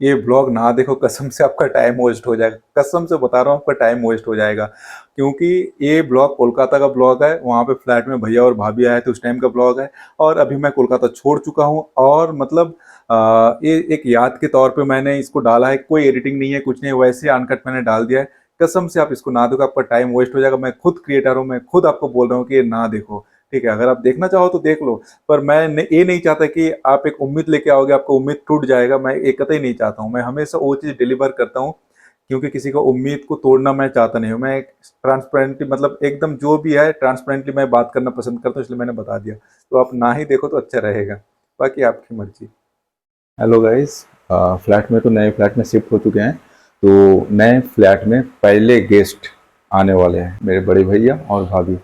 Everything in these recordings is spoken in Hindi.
ये ब्लॉग ना देखो, कसम से आपका टाइम वेस्ट हो जाएगा, कसम से बता रहा हूँ आपका टाइम वेस्ट हो जाएगा। क्योंकि ये ब्लॉग कोलकाता का ब्लॉग है, वहाँ पे फ्लैट में भैया और भाभी आए थे उस टाइम का ब्लॉग है। और अभी मैं कोलकाता छोड़ चुका हूँ, और मतलब ये एक याद के तौर पे मैंने इसको डाला है, कोई एडिटिंग नहीं है, कुछ नहीं, वैसे अनकट मैंने डाल दिया है। कसम से आप इसको ना देखो, आपका टाइम वेस्ट हो जाएगा। मैं खुद क्रिएटर हूँ, मैं खुद आपको बोल रहा हूँ कि ये ना देखो, ठीक है? अगर आप देखना चाहो तो देख लो, पर ये नहीं चाहता कि आप एक उम्मीद लेके आओगे, आपको उम्मीद टूट जाएगा, मैं एक कतई नहीं चाहता हूँ। मैं हमेशा वो चीज़ डिलीवर करता हूँ, क्योंकि किसी को उम्मीद को तोड़ना मैं चाहता नहीं हूँ। मैं एक ट्रांसपेरेंटली, मतलब एकदम जो भी है ट्रांसपेरेंटली मैं बात करना पसंद करता हूँ, इसलिए मैंने बता दिया। तो आप ना ही देखो तो अच्छा रहेगा, बाकी आपकी मर्जी। हेलो गाइस, फ्लैट में तो नए फ्लैट में शिफ्ट हो चुके हैं। तो नए फ्लैट में पहले गेस्ट आने वाले हैं मेरे बड़े भैया और भाभी।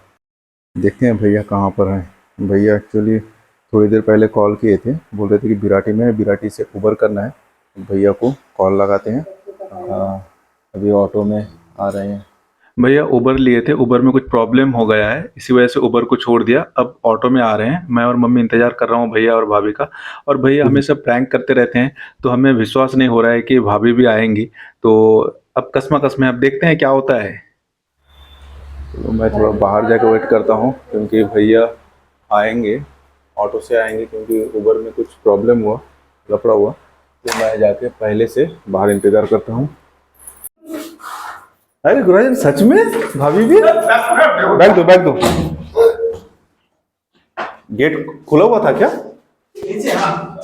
देखते हैं भैया कहाँ पर हैं। भैया एक्चुअली थोड़ी देर पहले कॉल किए थे, बोल रहे थे कि बिराटी में है, बिराटी से उबर करना है। तो भैया को कॉल लगाते हैं। अभी ऑटो में आ रहे हैं। भैया उबर लिए थे, उबर में कुछ प्रॉब्लम हो गया है, इसी वजह से उबर को छोड़ दिया, अब ऑटो में आ रहे हैं। मैं और मम्मी इंतजार कर रहा हूँ भैया और भाभी का। और भैया हमेशा प्रैंक करते रहते हैं, तो हमें विश्वास नहीं हो रहा है कि भाभी भी आएंगी। तो अब कसमा कसम, अब देखते हैं क्या होता है। तो मैं थोड़ा बाहर जाकर वेट करता हूँ, क्योंकि भैया आएंगे, ऑटो से आएंगे, क्योंकि उबर में कुछ प्रॉब्लम हुआ, लफड़ा हुआ। तो मैं जाके पहले से बाहर इंतज़ार करता हूँ। अरे गुराजन, सच में भाभी भी? बैग दो, बैग दो। गेट खुला हुआ था क्या? नीचे, हाँ।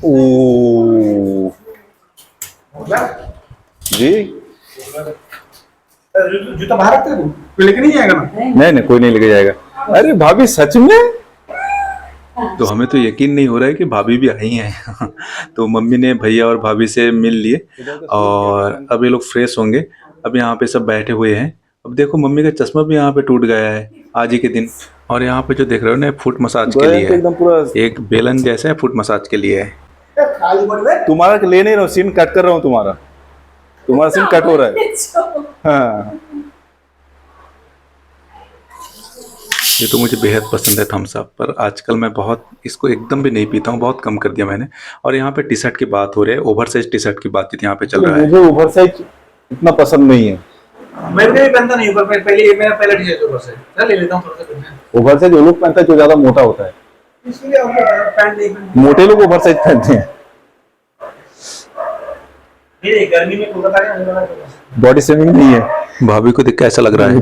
ओ जी, जूता बाहर रखते हो, कोई लेके नहीं जाएगा ना? नहीं नहीं, कोई नहीं लेके जाएगा। अरे भाभी सच में? तो हमें तो यकीन नहीं हो रहा है कि भाभी भी आई हैं। तो मम्मी ने भैया और भाभी से मिल लिए, और अब ये लोग फ्रेश होंगे। अब यहाँ पे सब बैठे हुए हैं। अब देखो, मम्मी का चश्मा भी यहाँ पे टूट गया है आज ही के दिन। और यहाँ पे जो देख रहे हो ना, फुट मसाज के लिए है, एक बेलन जैसा है, फुट मसाज के लिए है। तुम्हारा ले नहीं रहा हूँ, सीन कट कर रहा हूँ तुम्हारा, तुम्हारा सीन कट हो रहा है। हाँ, ये तो मुझे बेहद पसंद है थम्स अप, पर आजकल मैं बहुत इसको एकदम भी नहीं पीता हूँ, बहुत कम कर दिया मैंने। और यहाँ पे टी शर्ट की बात हो रही है, ओवर साइज टी शर्ट की बातचीत यहाँ पे चल रहा है। मुझे ओवर साइज इतना पसंद नहीं है। मैं भी पहनता नहीं, पहले मेरा पहला टी शर्ट ओवर साइज, चल ले लेता हूँ थोड़ा सा। ओवर साइज वो लोग पहनता है जो ज्यादा मोटा होता है, इसलिए पैंट नहीं। मोटे लोग ओवर साइज पहनते हैं। गर्मी में बॉडी शेमिंग नहीं है। भाभी को देख के ऐसा लग रहा है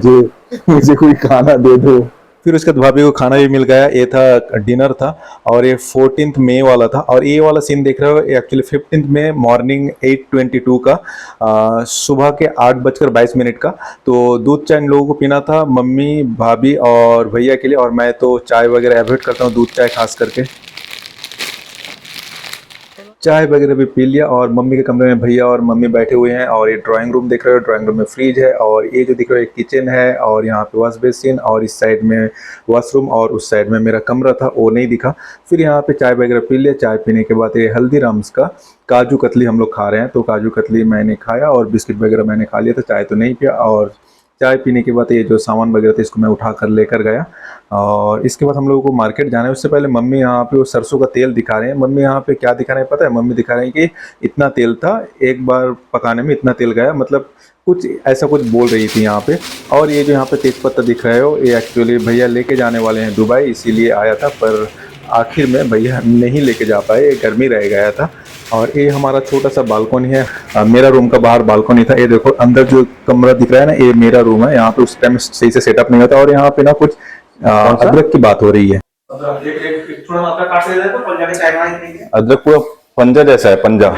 मुझे कोई खाना दे दो। फिर उसके बाद भाभी को खाना भी मिल गया। ये था डिनर था, और ये 14 मई वाला था। और ये वाला सीन देख रहे हो, एक्चुअली 15 मई मॉर्निंग 8:22 का, सुबह के 8:22 का। तो दूध चाय इन लोगों को पीना था, मम्मी, भाभी और भैया के लिए। और मैं तो चाय वगैरह अवॉइड करता हूँ, दूध चाय खास करके। चाय वगैरह भी पी लिया, और मम्मी के कमरे में भैया और मम्मी बैठे हुए हैं। और ये ड्राइंग रूम देख रहे हो, ड्राइंग रूम में फ्रिज है, और ये जो दिख रहा है किचन है, और यहाँ पे वॉश बेसिन, और इस साइड में वॉशरूम, और उस साइड में मेरा कमरा था, वो नहीं दिखा। फिर यहाँ पे चाय वगैरह पी लिया। चाय पीने के बाद ये हल्दीराम्स का काजू कतली हम लोग खा रहे हैं, तो काजू कतली मैंने खाया, और बिस्किट वगैरह मैंने खा लिया था, चाय तो नहीं पिया। और चाय पीने के बाद ये जो सामान वगैरह था, इसको मैं उठा कर लेकर गया। और इसके बाद हम लोगों को मार्केट जाना है। उससे पहले मम्मी यहाँ पे वो सरसों का तेल दिखा रहे हैं। मम्मी यहाँ पे क्या दिखा रहे हैं पता है? मम्मी दिखा रहे हैं कि इतना तेल था, एक बार पकाने में इतना तेल गया, मतलब कुछ ऐसा कुछ बोल रही थी यहाँ पे। और ये जो यहाँ पे तेज पत्ता दिख रहे हो, ये एक्चुअली भैया लेके जाने वाले हैं दुबई, इसीलिए आया था, पर आखिर में भैया नहीं लेके जा पाए, ये गर्मी रह गया था। और ये हमारा छोटा सा बालकनी है, मेरा रूम का बाहर बालकनी था। ये देखो अंदर जो कमरा दिख रहा है ना, ये मेरा रूम है। यहाँ पे उस टाइम सही से सेटअप नहीं होता। और यहाँ पे ना कुछ अदरक की बात हो रही है। अदरक पूरा पंजा जैसा है, पंजा।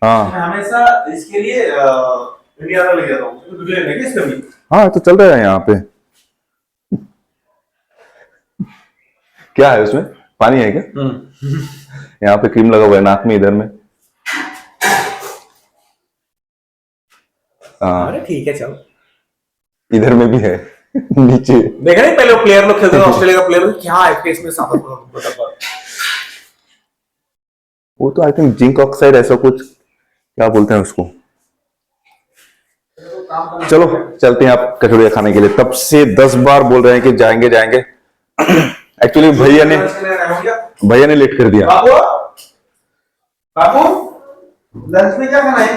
हाँ हाँ, तो चल रहा है यहाँ पे। क्या है उसमें, पानी है क्या? यहाँ पे क्रीम लगा हुआ है नाक में, इधर में। अरे ठीक है, चलो। इधर में भी है नीचे। देखा नहीं पहले प्लेयर लोग खेलते थे, ऑस्ट्रेलिया का प्लेयर, क्या है फेस में वो तो आई थिंक जिंक ऑक्साइड, ऐसा कुछ क्या बोलते हैं उसको। चलो चलते हैं आप कचौड़िया खाने के लिए। तब से 10 बार बोल रहे हैं कि जाएंगे जाएंगे। एक्चुअली भैया ने लेट कर दिया। बाबू बाबू लंच में क्या खाना है?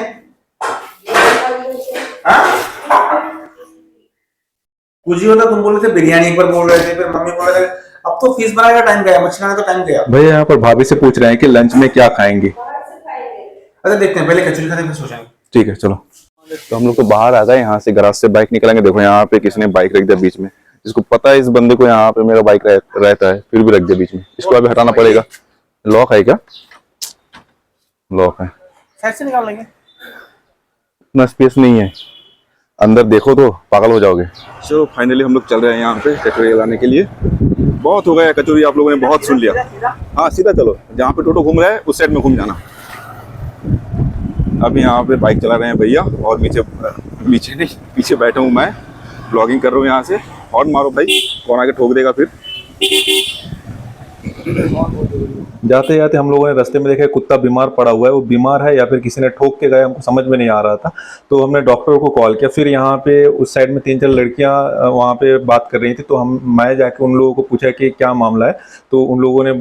कुछ ही होता, तुम बोल रहे थे बिरयानी, एक बार बोल रहे थे, फिर मम्मी बोल रहे थे। अब तो फिश बनाने का टाइम गया, मछली खाने का टाइम गया। भैया यहाँ पर भाभी से पूछ रहे हैं कि लंच में क्या खाएंगे। अच्छा देखते हैं, पहले कचौड़ी खाते हैं फिर सोचेंगे। ठीक है चलो। तो हम लोग तो बाहर आ गए, यहाँ से गराज से बाइक निकलेंगे। देखो यहाँ पे किसी ने बाइक रख दिया बीच में, जिसको पता है इस बंदे को यहाँ पे मेरा बाइक रहता है, फिर भी रख दिया बीच में। इसको अभी हटाना पड़ेगा। लॉक है क्या? लॉक है, साइड से निकाल लेंगे। इतना स्पेस नहीं है, अंदर देखो तो पागल हो जाओगे। चलो फाइनली हम लोग चल रहे हैं यहाँ पे कचौड़ी लाने के लिए। बहुत हो गया कचौड़ी, आप लोगों ने बहुत सुन लिया। हाँ सीधा चलो, जहाँ पे टोटो घूम रहा है उस साइड में घूम जाना। अभी यहाँ पे बाइक चला रहे हैं भैया, और पीछे बैठा हूँ मैं, ब्लॉगिंग कर रहा हूँ यहाँ से। और मारो भाई, कौन आके ठोक देगा फिर। जाते जाते हम लोगों ने रास्ते में देखा कुत्ता बीमार पड़ा हुआ है। वो बीमार है या फिर किसी ने ठोक के गया, हमको समझ में नहीं आ रहा था। तो हमने डॉक्टर को कॉल किया। फिर यहाँ पे उस साइड में 3-4 लड़कियाँ वहाँ पे बात कर रही थी। तो मैं जाके उन लोगों को पूछा कि क्या मामला है। तो उन लोगों ने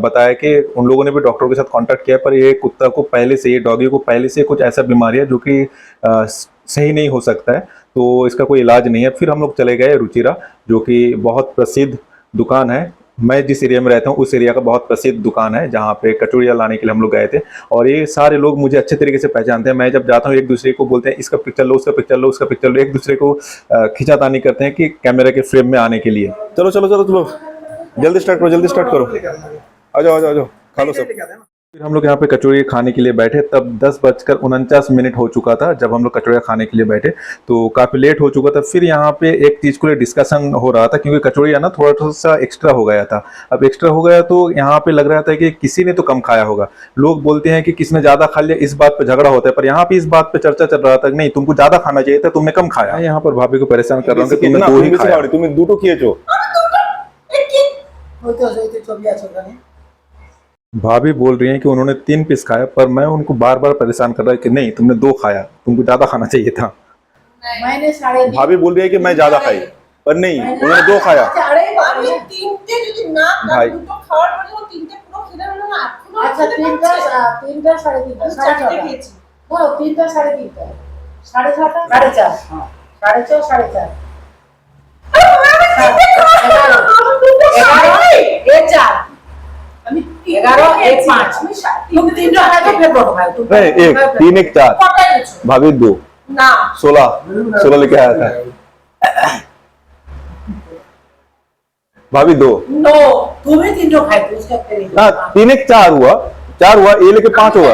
बताया कि उन लोगों ने भी डॉक्टर के साथ कॉन्टैक्ट किया, पर ये कुत्ता को पहले से, ये डॉगी को पहले से कुछ ऐसा बीमारी है जो कि सही नहीं हो सकता है, तो इसका कोई इलाज नहीं है। फिर हम लोग चले गए रुचिरा, जो कि बहुत प्रसिद्ध दुकान है। मैं जिस एरिया में रहता हूँ उस एरिया का बहुत प्रसिद्ध दुकान है, जहाँ पे कचौड़ियाँ लाने के लिए हम लोग गए थे। और ये सारे लोग मुझे अच्छे तरीके से पहचानते हैं। मैं जब जाता हूँ एक दूसरे को बोलते हैं इसका पिक्चर लो, उसका पिक्चर लो, उसका पिक्चर लो, एक दूसरे को खिंचातानी करते हैं कि कैमरे के फ्रेम में आने के लिए। चलो चलो चलो चलो, जल्दी स्टार्ट करो, जल्दी स्टार्ट करो। आ जाओ आ जाओ आ जाओ, खा लो सब। फिर हम लोग यहाँ पे कचौड़ी खाने के लिए बैठे, तब 10:49 हो चुका था जब हम लोग कचौड़ियाँ खाने के लिए बैठे। तो काफ़ी लेट हो चुका था। फिर यहाँ पे एक चीज़ को डिस्कशन हो रहा था, क्योंकि कचौड़ियाँ ना थोड़ा सा एक्स्ट्रा हो गया था। अब एक्स्ट्रा हो गया तो यहाँ पे लग रहा था कि किसी ने तो कम खाया होगा। लोग बोलते हैं कि किसने ज़्यादा खा लिया, इस बात पर झगड़ा होता है। पर यहाँ पे इस बात पर चर्चा चल रहा था कि नहीं, तुमको ज़्यादा खाना चाहिए था, तुमने कम खाया। यहाँ पर भाभी को परेशान कर रहा हूँ कि तुमने 2 ही खाया, तुम्हें 2 खिएचो। भाभी बोल रही हैं कि उन्होंने 3 पीस खाया, पर मैं उनको बार बार परेशान कर रहा है कि नहीं, तुमने 2 खाया, तुमको ज्यादा खाना चाहिए था। मैंने 3.5 भाभी बोल रही है कि मैं ज्यादा खाई, पर नहीं, उन्होंने 2 खाया। भाई अच्छा 3টা 3.5 3টা 3.5 4.5 4.5 3 1 4 भाभी 2 16 लेके आया था भाभी 2 तुम्हें 3 खाए थे उसका 3 1 4 हुआ, 4 हुआ, ये लेके 5 हुआ।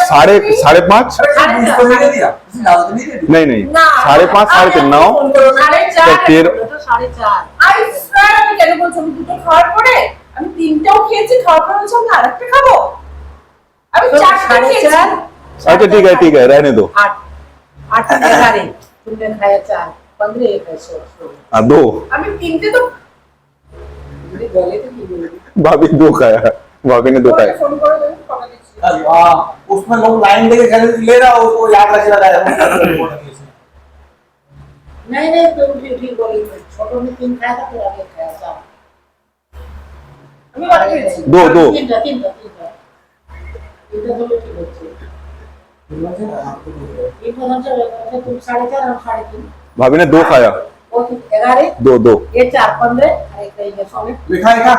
साढ़े 5 नहीं नहीं 5.5 3.5 9 আমি 3টাও খেয়েছি, খাওয়ার পর বলছি আমি আরেকটা খাবো। আমি 4টা খেয়েছি। अच्छा ठीक है रहने दो। 8 11 तुमने खाया 4 15 16 हाँ 2 আমি 3টে তো मेरे गले तो नहीं बोल भाभी 2 खाया, भाभी ने 2 खाया। ফোন করে দেন, কথা দিচ্ছি। वाह, उसमें लोग लाइन लेके ले रहा हो, उसको याद रख रहा है। नहीं तुम ठीक बोली, छोटो में 3 खाया था, फिर आगे खाया 4 আমি বলে দিয়েছি। 2 3টা तो ठीक है। तुम 4.5 और 3.5 भाभी ने 2 खाया, वो 11 2 ये 4 15 और एक रहेगा 16 लिखा है का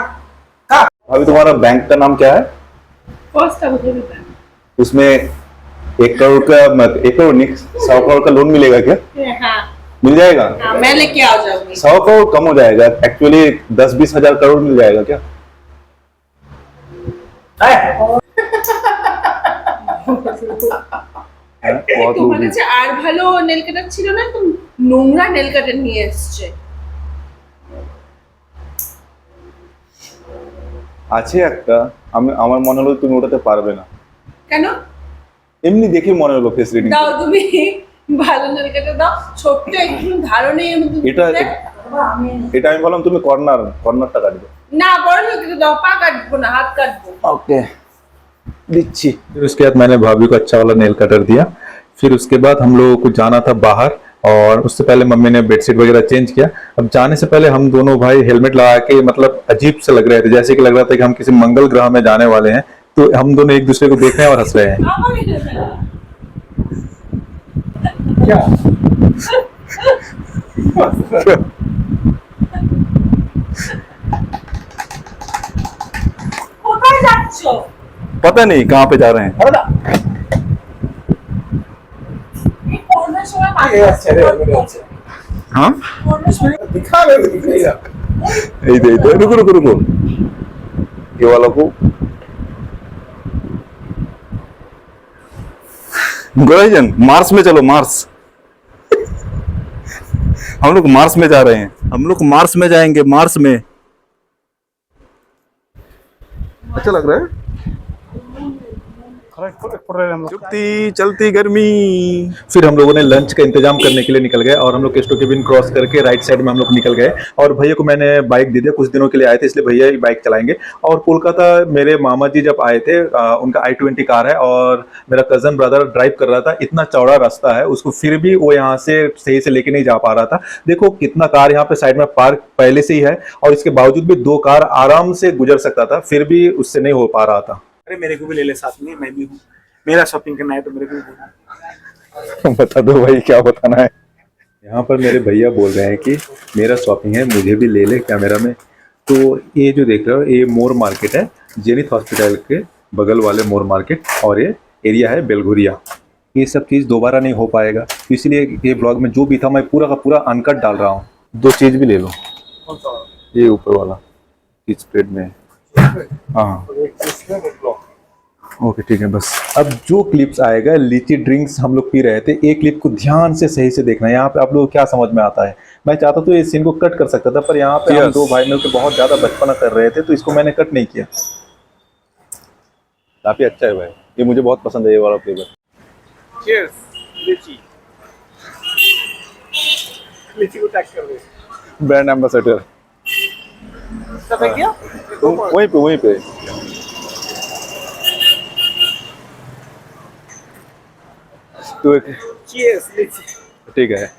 भाभी तुम्हारा बैंक का नाम क्या है? फर्स्ट अब मुझे बताना। उसमें 1 करोड़ का 1 करोड़ नहीं 100 करोड़ का लोन मिलेगा क्या? हाँ मिल जाएगा? हाँ, मैं लेके आ जाऊंगी। 100 करोड़ कम हो जाएगा एक्चुअली, 10-20 हजार करोड़ मिल जाएगा क्या? তোমার কাছে আর ভালো নেল কাটার ছিল না, তুমি নোংরা নেল কাটার নিয়ে এসেছে। আছে একটা, আমার মনে হলো তুমি ওটাতে পারবে না। কেন? এমনি দেখে মনে হলো ফেস রিডিং। দাও তুমি ভালো নেল কাটার দাও, ছোট্ট একটু ধারণে এটা আমি বললাম তুমি কর্নারটা কাটবে না, বড় নেল কাটার দাও, পা কাটবো না, हाथ काटबो। ओके दिच्छी। फिर उसके बाद मैंने भाभी को अच्छा वाला नेल कटर दिया। फिर उसके बाद हम लोगों को जाना था बाहर, और उससे पहले मम्मी ने बेडशीट वगैरह चेंज किया। अब जाने से पहले हम दोनों भाई हेलमेट लगा के मतलब अजीब से लग रहे थे, जैसे कि लग रहा था कि हम किसी मंगल ग्रह में जाने वाले हैं। तो हम दोनों एक दूसरे को देख रहे हैं और हंस रहे हैं। क्या কোথায় যাচ্ছো? पता नहीं कहाँ पे जा रहे हैं। अरे ना এই করোনার সময় ये अच्छा रे, ये अच्छा। हाँ করোনার সময় दिखा मेरे को, दिख नहीं रहा। इधर रुको रुको रुको, ये वाला को गोराइजन मार्स में चलो, मार्स। हम लोग मार्स में जा रहे हैं, हम लोग मार्स में जाएंगे, मार्स में। अच्छा लग रहा है। चलती चलती गर्मी। फिर हम लोगों ने लंच का इंतजाम करने के लिए निकल गए, और हम लोग केस्टो केबिन क्रॉस करके राइट साइड में हम लोग निकल गए। और भैया को मैंने बाइक दे दिया, कुछ दिनों के लिए आए थे इसलिए भैया ही बाइक चलाएंगे। और कोलकाता मेरे मामा जी जब आए थे, उनका i20 कार है, और मेरा कजन ब्रदर ड्राइव कर रहा था। इतना चौड़ा रास्ता है उसको, फिर भी वो यहाँ से सही से लेके नहीं जा पा रहा था। देखो कितना कार यहाँ पे साइड में पार्क पहले से ही है, और इसके बावजूद भी 2 कार आराम से गुजर सकता था, फिर भी उससे नहीं हो पा रहा था। अरे मेरे को भी ले ले साथ में, मैं भी हूँ, मेरा शॉपिंग करना है तो मेरे को भी बोलना। बता दो भाई क्या बताना है। यहाँ पर मेरे भैया बोल रहे हैं कि मेरा शॉपिंग है, मुझे भी ले ले कैमरा में। तो ये जो देख रहे हो ये मोर मार्केट है, जेनिथ हॉस्पिटल के बगल वाले मोर मार्केट, और ये एरिया है बेलघुरिया। ये सब चीज़ दोबारा नहीं हो पाएगा, तो इसलिए ये ब्लॉग में जो भी था मैं पूरा का पूरा अनकट डाल रहा हूँ। 2 चीज़ भी ले लो, कौन सा? ये ऊपर वाला इस प्लेट में। हाँ ओके ठीक है बस। अब जो क्लिप्स आएगा, लीची ड्रिंक्स हम लोग पी रहे थे, एक क्लिप को ध्यान से सही से देखना। यहाँ पे आप लोग क्या समझ में आता है। मैं चाहता तो इस सीन को कट कर सकता था, पर यहाँ पे हम 2 भाई मिलकर बहुत ज्यादा बचपना कर रहे थे, तो इसको मैंने कट नहीं किया। काफी अच्छा है भाई, ये मुझे बहुत पसंद है ये वाला फ्लेवर। चीयर्स, लीची। लीची को टैग कर दे। ब्रांड एम्बेसडर सब है क्या? तो वहीं पे तो चीयर्स, लीची। ठीक है,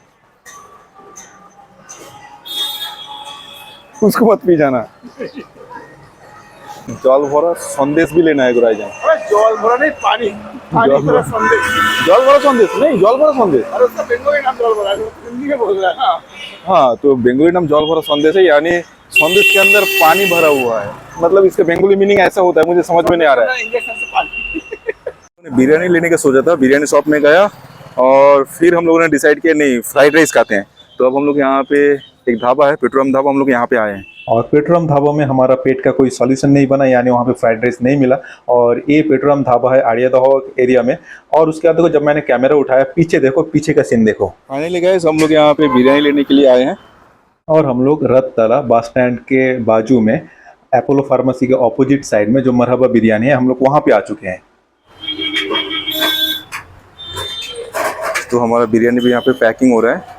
उसको मत पी जाना। जल भरा संदेश भी लेना है गोराइजन। अरे जल भरा नहीं, पानी जल भरा संदेश। जल भरा संदेश नहीं, जल भरा संदेश। अरे उसका बंगाली नाम जल भरा है, हिंदी में बोल रहा है। हाँ हाँ तो बेंगोली नाम जल भरा संदेश है, यानी संदेश के अंदर पानी भरा हुआ है। मतलब इसका बेंगोली मीनिंग ऐसा होता है, मुझे समझ में नहीं आ रहा है। इंजेक्शन से पानी। बिरयानी लेने का सोचा था, बिरयानी शॉप में गया, और फिर हम लोगों ने डिसाइड किया नहीं फ्राइड राइस खाते हैं। तो अब हम लोग यहाँ पे एक ढाबा है पेट्रोल ढाबा, हम लोग यहाँ पे आए हैं। और पेट्रोल ढाबा में हमारा पेट का कोई सॉल्यूशन नहीं बना, यानी वहाँ पे फ्राइड राइस नहीं मिला। और ये पेट्रोल ढाबा है आड़ियादह एरिया में। और उसके बाद देखो जब मैंने कैमरा उठाया, पीछे देखो, पीछे का सीन देखो। फाइनली गाइस हम लोग यहाँ पे बिरयानी लेने के लिए आए हैं, और हम लोग रततला बस स्टैंड के बाजू में अपोलो फार्मेसी के ऑपोजिट साइड में जो मरहबा बिरयानी है, हम लोग वहाँ पे आ चुके हैं। तो हमारा बिरयानी भी यहाँ पे पैकिंग हो रहा है,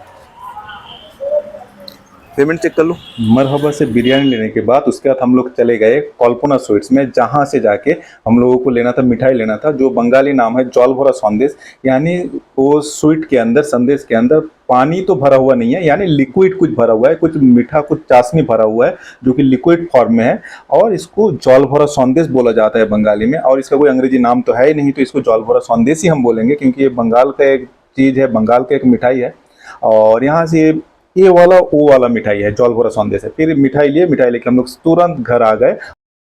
पेमेंट चेक कर लो। मरहबा से बिरयानी लेने के बाद उसके बाद हम लोग चले गए कल्पना स्वीट्स में, जहाँ से जाके हम लोगों को लेना था, मिठाई लेना था, जो बंगाली नाम है जल भरा संदेश। यानी वो स्वीट के अंदर, संदेश के अंदर पानी तो भरा हुआ नहीं है, यानी लिक्विड कुछ भरा हुआ है, कुछ मीठा, कुछ चाशनी भरा हुआ है, जो कि लिक्विड फॉर्म में है। और इसको जल भरा संदेश बोला जाता है बंगाली में, और इसका कोई अंग्रेजी नाम तो है ही नहीं, तो इसको जल भरा संदेश ही हम बोलेंगे, क्योंकि ये बंगाल का एक चीज़ है, बंगाल का एक मिठाई है। और यहाँ से ये वाला वो वाला मिठाई है, जल भरा संदेश है। फिर मिठाई लेके हम लोग तुरंत घर आ गए।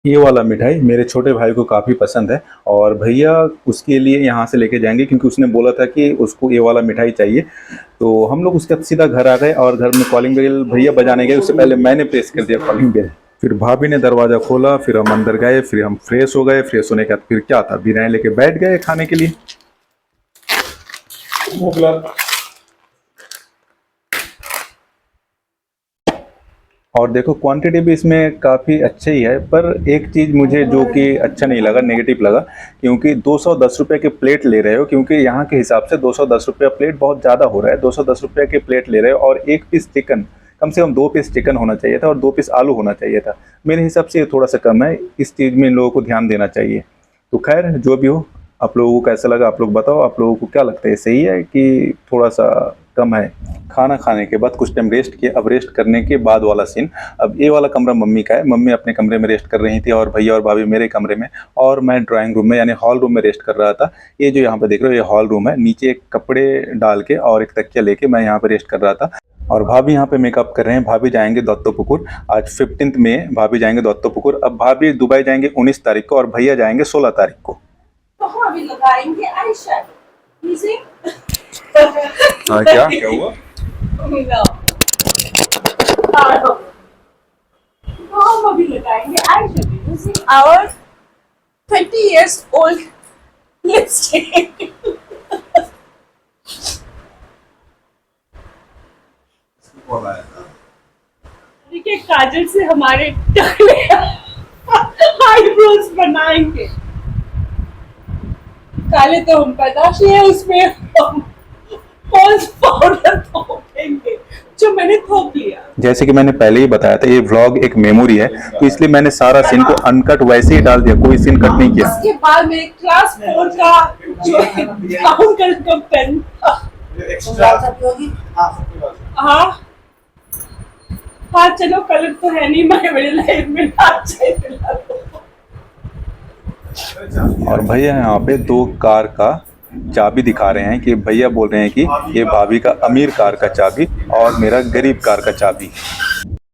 ये वाला मिठाई मेरे छोटे भाई को काफ़ी पसंद है, और भैया उसके लिए यहाँ से लेके जाएंगे, क्योंकि उसने बोला था कि उसको ये वाला मिठाई चाहिए। तो हम लोग उसके सीधा घर आ गए, और घर में कॉलिंग बेल भैया बजाने गए, उससे पहले मैंने प्रेस कर दिया कॉलिंग बेल। फिर भाभी ने दरवाज़ा खोला, फिर हम अंदर गए, फिर हम फ्रेश हो गए। फ्रेश होने के बाद फिर क्या था, बिरयानी लेके बैठ गए खाने के लिए। और देखो क्वांटिटी भी इसमें काफ़ी अच्छी ही है, पर एक चीज़ मुझे जो कि अच्छा नहीं लगा, नेगेटिव लगा, क्योंकि 210 रुपये के प्लेट ले रहे हो, क्योंकि यहाँ के हिसाब से 210 रुपये प्लेट बहुत ज़्यादा हो रहा है। 210 रुपये के प्लेट ले रहे हो, और 1 पीस चिकन, कम से कम 2 पीस चिकन होना चाहिए था, और 2 पीस आलू होना चाहिए था। मेरे हिसाब से ये थोड़ा सा कम है, इस चीज़ में इन लोगों को ध्यान देना चाहिए। तो खैर जो भी हो, आप लोगों को कैसा लगा, आप लोग बताओ, आप लोगों को क्या लगता है, सही है कि थोड़ा सा कम है। खाना खाने के बाद कुछ टाइम रेस्ट किया। अब रेस्ट करने के बाद वाला सीन, अब ये वाला कमरा मम्मी का है। मम्मी अपने कमरे में रेस्ट कर रही थी और भैया और भाभी मेरे कमरे में, और मैं ड्राइंग रूम में यानी हॉल रूम में रेस्ट कर रहा था। ये जो यहाँ पे देख रहे हो ये हॉल रूम है। नीचे एक कपड़े डाल के और एक तकिया लेके मैं यहाँ पे रेस्ट कर रहा था। और भाभी यहाँ पे मेकअप कर रहे हैं। भाभी जाएंगे दत्तोपुकुर, आज 15 में भाभी जाएंगे दत्तोपुकुर। अब भाभी दुबई जाएंगे 19 तारीख को और भैया जाएंगे 16 तारीख को। तो हम अभी लगाएंगे आई शेडो। इजी। हाँ, क्या हुआ? नो। तो हम अभी लगाएंगे eye shadow using our 20 years old lipstick. देखिए काजल से हमारे टकले आईब्रोज बनाएंगे। काले तो हम पैदाश है, उसमें हम फॉल्स पाउडर थोपेंगे जो मैंने थोप लिया। जैसे कि मैंने पहले ही बताया था, ये व्लॉग एक मेमोरी है, तो इसलिए मैंने सारा सीन को अनकट वैसे ही डाल दिया, कोई सीन कट नहीं किया। उसके बाद मेरे क्लास 4 का जो ब्राउन कलर का पेन था। हाँ हाँ, चलो कलर तो है नहीं मेरे लाइफ में, अच्छा फिलहाल। और भैया यहाँ पे 2 कार का चाबी दिखा रहे हैं कि भैया बोल रहे हैं कि ये भाभी का अमीर कार का चाबी और मेरा गरीब कार का चाबी।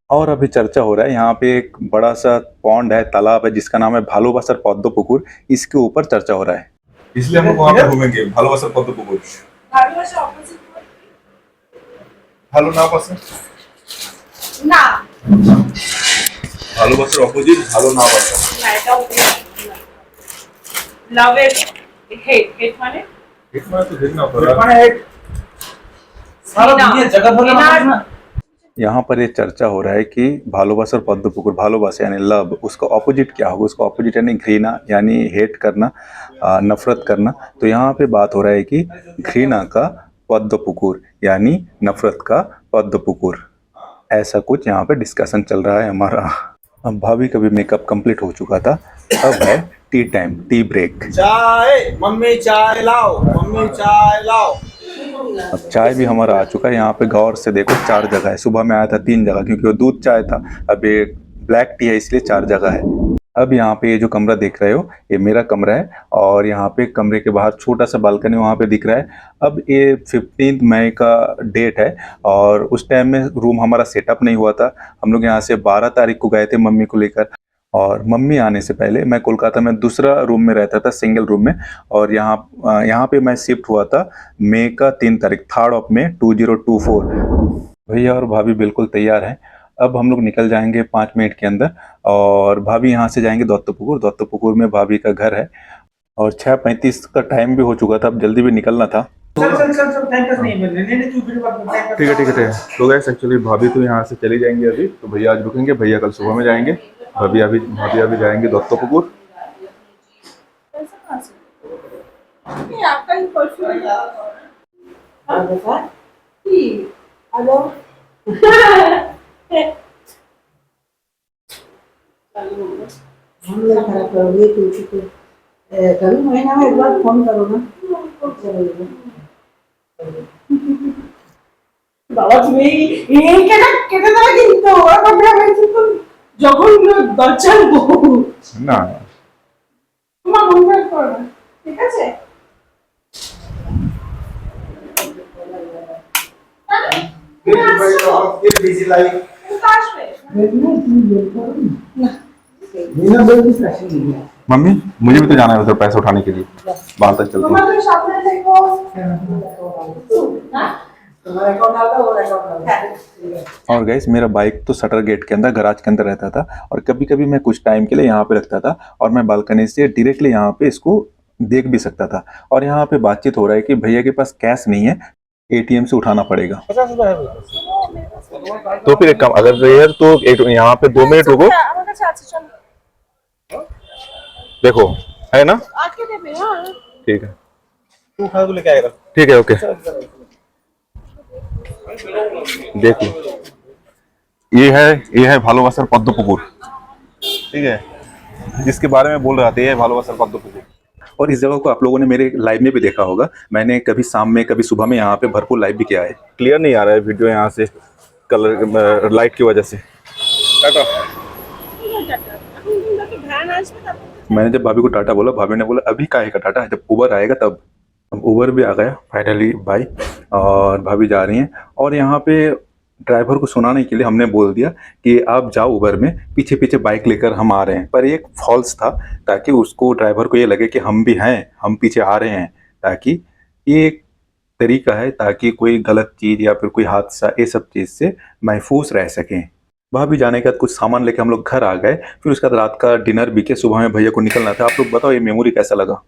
और अभी चर्चा हो रहा है, यहाँ पे एक बड़ा सा पॉन्ड है, तालाब है, जिसका नाम है भालोबासर पद्मपुकुर। इसके ऊपर चर्चा हो रहा है, इसलिए हम लोग वहाँ पे घूमेंगे। भालोबासर पद्मपुकुर, भालो ना पास ना भालोबासर ऑपोजिट भालो ना पास। लव इट हेट माने तो देखना पड़ा। सारा दुनिया जगह भर में यहाँ पर ये चर्चा हो रहा है कि भालोबासर पद्मपुकुर, भालोबासा यानी लव, उसका ऑपोजिट क्या होगा? उसका ऑपोजिट यानी घृणा यानी हेट करना, नफरत करना। तो यहाँ पे बात हो रहा है कि घृणा का पद्मपुकुर यानी नफरत का पद्मपुकुर, ऐसा कुछ यहाँ पे डिस्कशन चल रहा है हमारा। अब भाभी का भी मेकअप कंप्लीट हो चुका था, अब है टी टाइम, टी ब्रेक। चाय, मम्मी चाय लाओ, मम्मी चाय लाओ। अब चाय भी हमारा आ चुका है। यहाँ पे गौर से देखो 4 जगह है। सुबह में आया था 3 जगह, क्योंकि वो दूध चाय था। अब ये ब्लैक टी है, इसलिए 4 जगह है। अब यहाँ पे ये जो कमरा देख रहे हो ये मेरा कमरा है, और यहाँ पे कमरे के बाहर छोटा सा बालकनी वहाँ पे दिख रहा है। अब ये 15 मई का डेट है, और उस टाइम में रूम हमारा सेटअप नहीं हुआ था। हम लोग यहाँ से 12 तारीख को गए थे मम्मी को लेकर, और मम्मी आने से पहले मैं कोलकाता में दूसरा रूम में रहता था, सिंगल रूम में। और यहाँ पे मैं शिफ्ट हुआ था मई का 3 तारीख, 3rd of May 2024। भैया और भाभी बिल्कुल तैयार हैं। अब हम लोग निकल जाएंगे 5 मिनट के अंदर, और भाभी यहाँ से जाएंगे दत्तोपुकुर। दत्तोपुकुर में भाभी का घर है, और 6:35 का टाइम भी हो चुका था, अब जल्दी भी निकलना था। चल टाइम पास नहीं है, नहीं तू वीडियो बात टाइम पास। ठीक है। तो गैस एक्चुअली भाभी तो यहाँ से चली जाएंगे अभी, तो भैया आज रुकेंगे। भैया कल सुबह में जाएंगे, भाभी अभी जाएंगे दत्तोपुकुर। नहीं आपका ही परफ्यूम हेलो हम लोग खराब करोगे तो कभी महीना में एक बार फोन करो ना। बाबा तुम्हें ये কেটে দেওয়া কিন্তু ওরা কথা বলছে তো জঘন্য দর্শন বহু না তোমার মনে করো না, ঠিক আছে? बिजी लाइफ मम्मी, मुझे भी तो जाना है उधर पैसे उठाने के लिए, बाहर तक चलते हैं। তোমাদের সামনে দেখো और गैस मेरा बाइक तो शटर गेट के अंदर, गराज के अंदर रहता था, और कभी कभी मैं कुछ टाइम के लिए यहाँ पे रखता था, और मैं बालकनी से डायरेक्टली यहाँ पे इसको देख भी सकता था। और यहाँ पे बातचीत हो रहा है कि भैया के पास कैश नहीं है, एटीएम से उठाना पड़ेगा। तो फिर एक काम, अगर रेयर तो यहाँ पे 2 मिनट रुको, আমার কাছে আছে চল देखो है ना, আটকে দেবে হ্যাঁ ठीक है तू खा तो लेके आएगा। ठीक है, ओके। देखो ये है भालोबासर पद्मपुकुर, ठीक है, जिसके बारे में बोल रहा था, ये है भालोबासर पद्मपुकुर। और इस जगह को आप लोगों ने मेरे लाइव में भी देखा होगा, मैंने कभी शाम में कभी सुबह में यहाँ पे भरपूर लाइव भी किया है। क्लियर नहीं आ रहा है वीडियो यहाँ से कलर लाइट की वजह से। टाटा। मैंने जब भाभी को टाटा बोला, भाभी ने बोला अभी काहे का टाटा, जब उबर आएगा तब। अब उबर भी आ गया फाइनली भाई, और भाभी जा रही हैं। और यहाँ पे ड्राइवर को सुनाने के लिए हमने बोल दिया कि आप जाओ उबर में, पीछे पीछे बाइक लेकर हम आ रहे हैं। पर एक फॉल्स था, ताकि उसको ड्राइवर को ये लगे कि हम भी हैं, हम पीछे आ रहे हैं। ताकि ये एक तरीका है ताकि कोई गलत चीज़ या फिर कोई हादसा ये सब चीज़ से महफूज रह सकें। भाभी जाने के बाद कुछ सामान लेके हम लोग घर आ गए। फिर उसके बाद रात का डिनर भी के सुबह में भैया को निकलना था। आप लोग बताओ ये मेमोरी कैसा लगा।